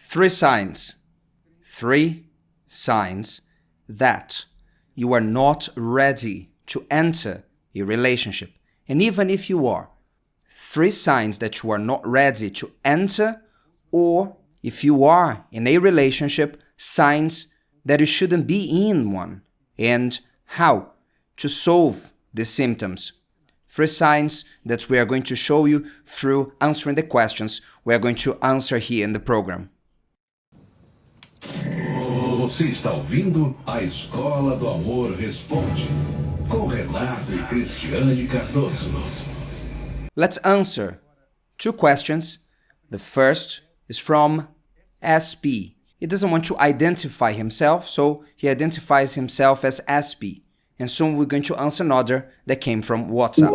Three signs. Three signs that you are not ready to enter a relationship. And even if you are, three signs that you are not ready to enter, or if you are in a relationship, signs that you shouldn't be in one, and how to solve the symptoms. Three signs that we are going to show you through answering the questions we are going to answer here in the program. Você está ouvindo a Escola do Amor Responde, com Renato e Cristiane Cardoso. Let's answer two questions. The first is from SP. He doesn't want to identify himself, so he identifies himself as SP. And soon we're going to answer another that came from WhatsApp.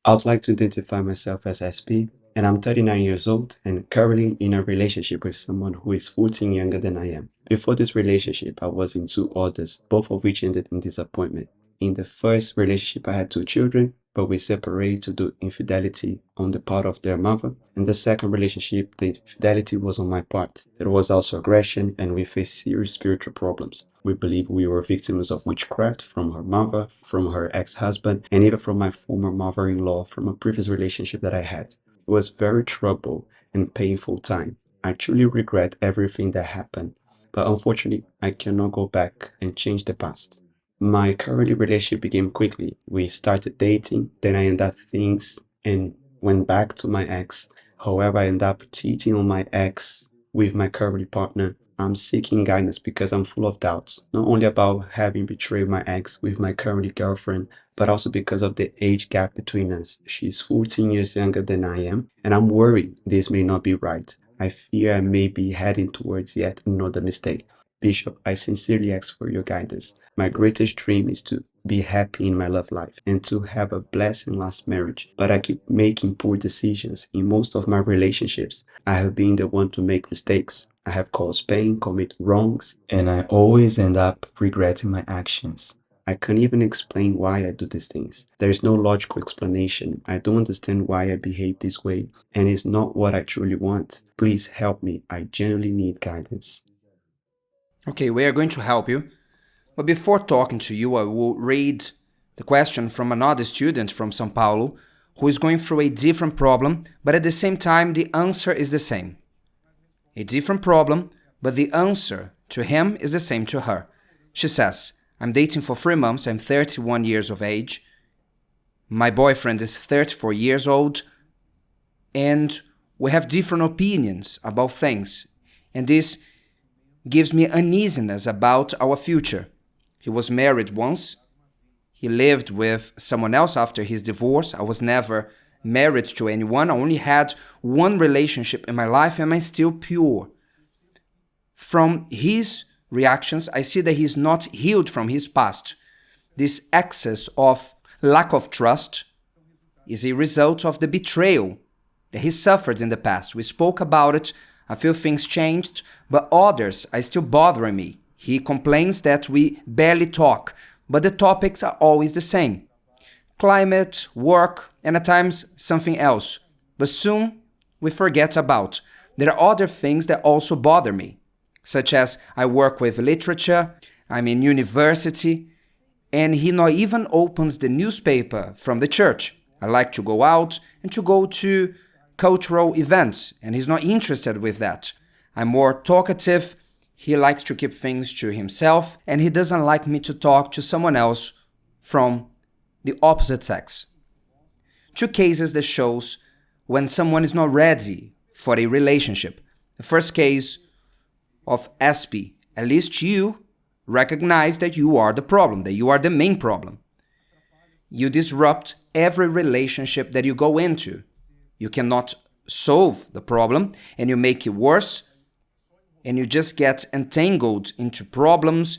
I would like to identify myself as SP, and I'm 39 years old and currently in a relationship with someone who is 14 younger than I am. Before this relationship, I was in two others, both of which ended in disappointment. In the first relationship, I had two children, but we separated due to infidelity on the part of their mother. In the second relationship, the infidelity was on my part. There was also aggression, and we faced serious spiritual problems. We believe we were victims of witchcraft from her mother, from her ex-husband, and even from my former mother-in-law from a previous relationship that I had. It was very troubled and painful time. I truly regret everything that happened, but unfortunately, I cannot go back and change the past. My current relationship began quickly. We started dating, then I ended up things and went back to my ex. However, I ended up cheating on my ex with my current partner. I'm seeking guidance because I'm full of doubts, not only about having betrayed my ex with my current girlfriend, but also because of the age gap between us. She's 14 years younger than I am, and I'm worried this may not be right. I fear I may be heading towards yet another mistake. Bishop, I sincerely ask for your guidance. My greatest dream is to be happy in my love life and to have a blessed and last marriage, but I keep making poor decisions in most of my relationships. I have been the one to make mistakes. I have caused pain, commit wrongs, and I always end up regretting my actions. I can't even explain why I do these things. There is no logical explanation. I don't understand why I behave this way, and it's not what I truly want. Please help me. I genuinely need guidance. Okay, we are going to help you. But before talking to you, I will read the question from another student from São Paulo who is going through a different problem, but at the same time, the answer is the same. A different problem, but the answer to him is the same to her. She says, I'm dating for 3 months, I'm 31 years of age. My boyfriend is 34 years old, and we have different opinions about things. And this gives me uneasiness about our future. He was married once. He lived with someone else after his divorce. I was never married to anyone. I only had one relationship in my life, and I'm still pure. From his reactions, I see that he's not healed from his past. This excess of lack of trust is a result of the betrayal that he suffered in the past. We spoke about it. A few things changed, but others are still bothering me. He complains that we barely talk, but the topics are always the same. Climate, work, and at times something else. But soon we forget about. There are other things that also bother me, such as I work with literature, I'm in university, and he not even opens the newspaper from the church. I like to go out and to go to cultural events, and he's not interested with that. I'm more talkative, he likes to keep things to himself, and he doesn't like me to talk to someone else from the opposite sex. Two cases that shows when someone is not ready for a relationship. The first case of SP, at least you recognize that you are the problem, that you are the main problem. You disrupt every relationship that you go into. You cannot solve the problem, and you make it worse, and you just get entangled into problems.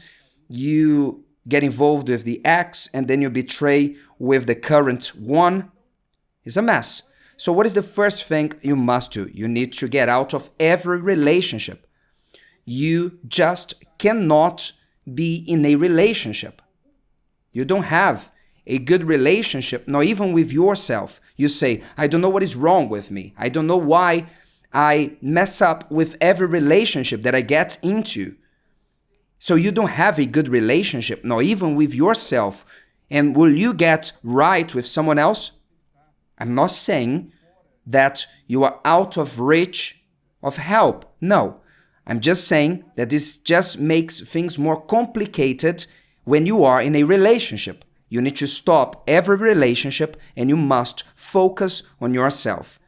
You get involved with the ex, and then you betray with the current one. It's a mess. So what is the first thing you must do? You need to get out of every relationship. You just cannot be in a relationship. You don't have a good relationship, not even with yourself. You say, I don't know what is wrong with me. I don't know why I mess up with every relationship that I get into. So you don't have a good relationship, not even with yourself. And will you get right with someone else? I'm not saying that you are out of reach of help. No, I'm just saying that this just makes things more complicated when you are in a relationship. You need to stop every relationship and you must focus on yourself.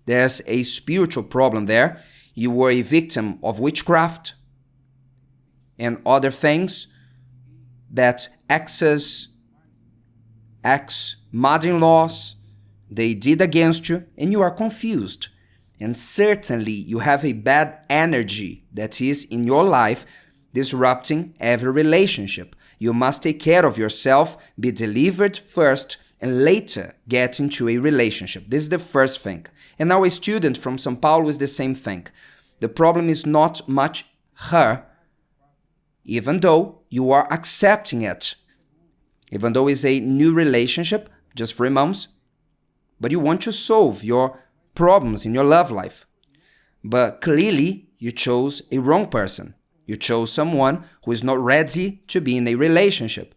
There's a spiritual problem there. You were a victim of witchcraft and other things that ex-mother-in-laws, they did against you, and you are confused. And certainly you have a bad energy that is in your life disrupting every relationship. You must take care of yourself, be delivered first, and later get into a relationship. This is the first thing. And our student from São Paulo is the same thing. The problem is not much her, even though you are accepting it. Even though it's a new relationship, just 3 months, but you want to solve your problems in your love life. But clearly, you chose a wrong person. You chose someone who is not ready to be in a relationship.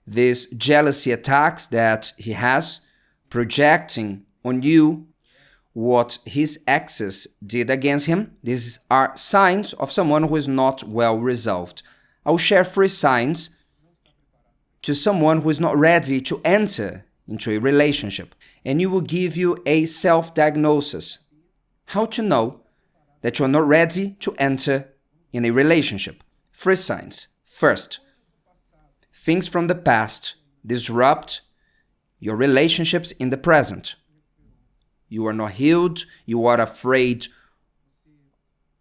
These jealousy attacks that he has, projecting on you what his exes did against him, these are signs of someone who is not well resolved. I'll share 3 signs to someone who is not ready to enter into a relationship. And it will give you a self-diagnosis. How to know that you're not ready to enter in a relationship. 3 signs. First, things from the past disrupt your relationships in the present. You are not healed. You are afraid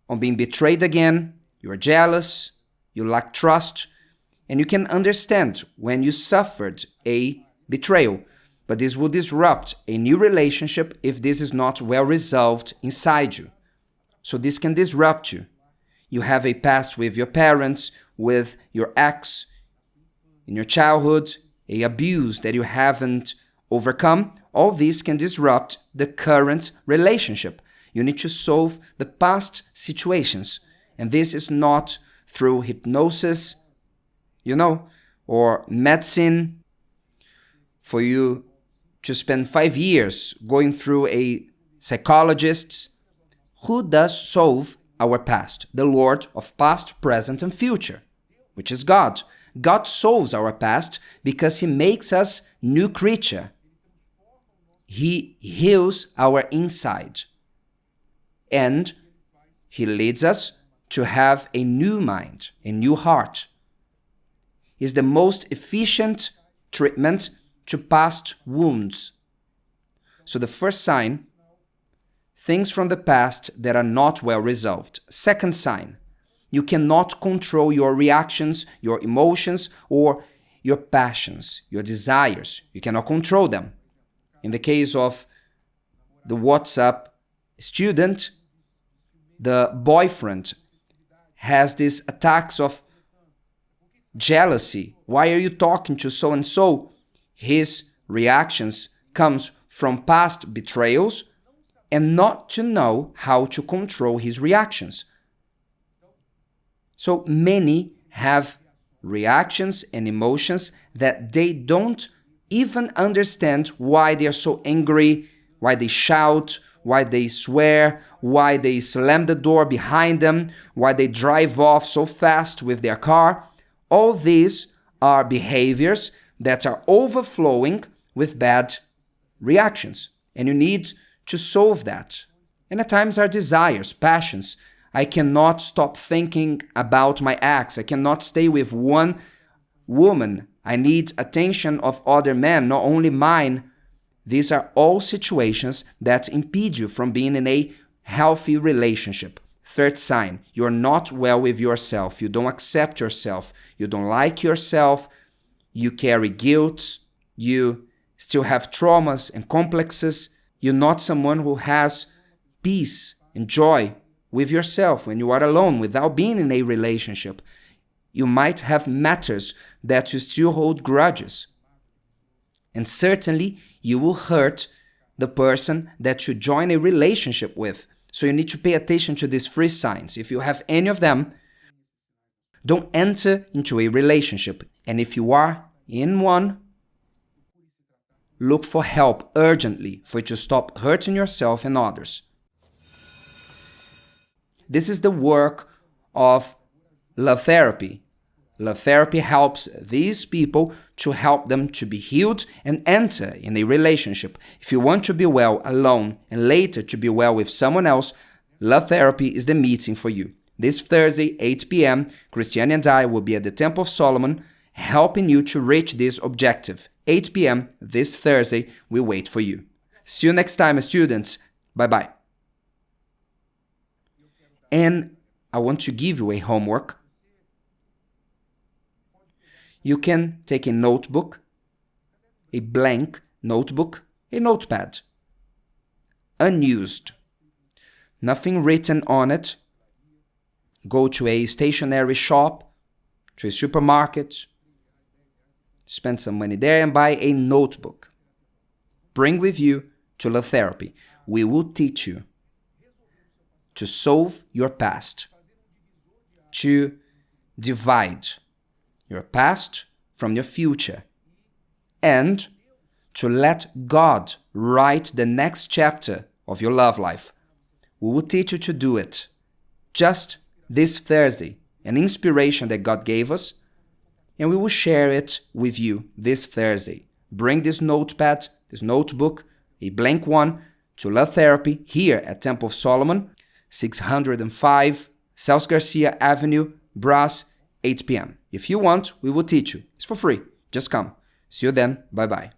of being betrayed again. You are jealous. You lack trust. And you can understand when you suffered a betrayal. But this will disrupt a new relationship if this is not well resolved inside you. So this can disrupt you. You have a past with your parents, with your ex, in your childhood, a abuse that you haven't overcome. All this can disrupt the current relationship. You need to solve the past situations. And this is not through hypnosis, or medicine, for you to spend 5 years going through a psychologist. Who does solve our past? The Lord of past, present, and future, which is God. God solves our past because He makes us new creature. He heals our inside. And He leads us to have a new mind, a new heart. Is the most efficient treatment to past wounds. So the first sign, things from the past that are not well resolved. Second sign, you cannot control your reactions, your emotions, or your passions, your desires. You cannot control them. In the case of the WhatsApp student, the boyfriend has these attacks of jealousy. Why are you talking to so-and-so? His reactions comes from past betrayals and not to know how to control his reactions. So many have reactions and emotions that they don't even understand why they are so angry, why they shout, why they swear, why they slam the door behind them, why they drive off so fast with their car. All these are behaviors that are overflowing with bad reactions. And you need to solve that. And at times our desires, passions. I cannot stop thinking about my ex. I cannot stay with one woman. I need attention of other men, not only mine. These are all situations that impede you from being in a healthy relationship. Third sign, you're not well with yourself. You don't accept yourself. You don't like yourself. You carry guilt. You still have traumas and complexes. You're not someone who has peace and joy with yourself when you are alone without being in a relationship. You might have matters that you still hold grudges. And certainly you will hurt the person that you join a relationship with. So you need to pay attention to these three signs. If you have any of them, don't enter into a relationship. And if you are in one, look for help urgently for you to stop hurting yourself and others. This is the work of love therapy. Love therapy helps these people to help them to be healed and enter in a relationship. If you want to be well alone and later to be well with someone else, love therapy is the meeting for you. This Thursday, 8 p.m., Christiane and I will be at the Temple of Solomon helping you to reach this objective. 8 p.m. this Thursday, we wait for you. See you next time, students. Bye-bye. And I want to give you a homework. You can take a notebook, a blank notebook, a notepad, unused, nothing written on it. Go to a stationery shop, to a supermarket, spend some money there and buy a notebook. Bring with you to love therapy. We will teach you to solve your past, to divide your past from your future, and to let God write the next chapter of your love life. We will teach you to do it just this Thursday, an inspiration that God gave us, and we will share it with you this Thursday. Bring this notepad, this notebook, a blank one, to Love Therapy here at Temple of Solomon, 605 Celso Garcia Avenue, Brass, 8 p.m. If you want, we will teach you. It's for free. Just come. See you then. Bye-bye.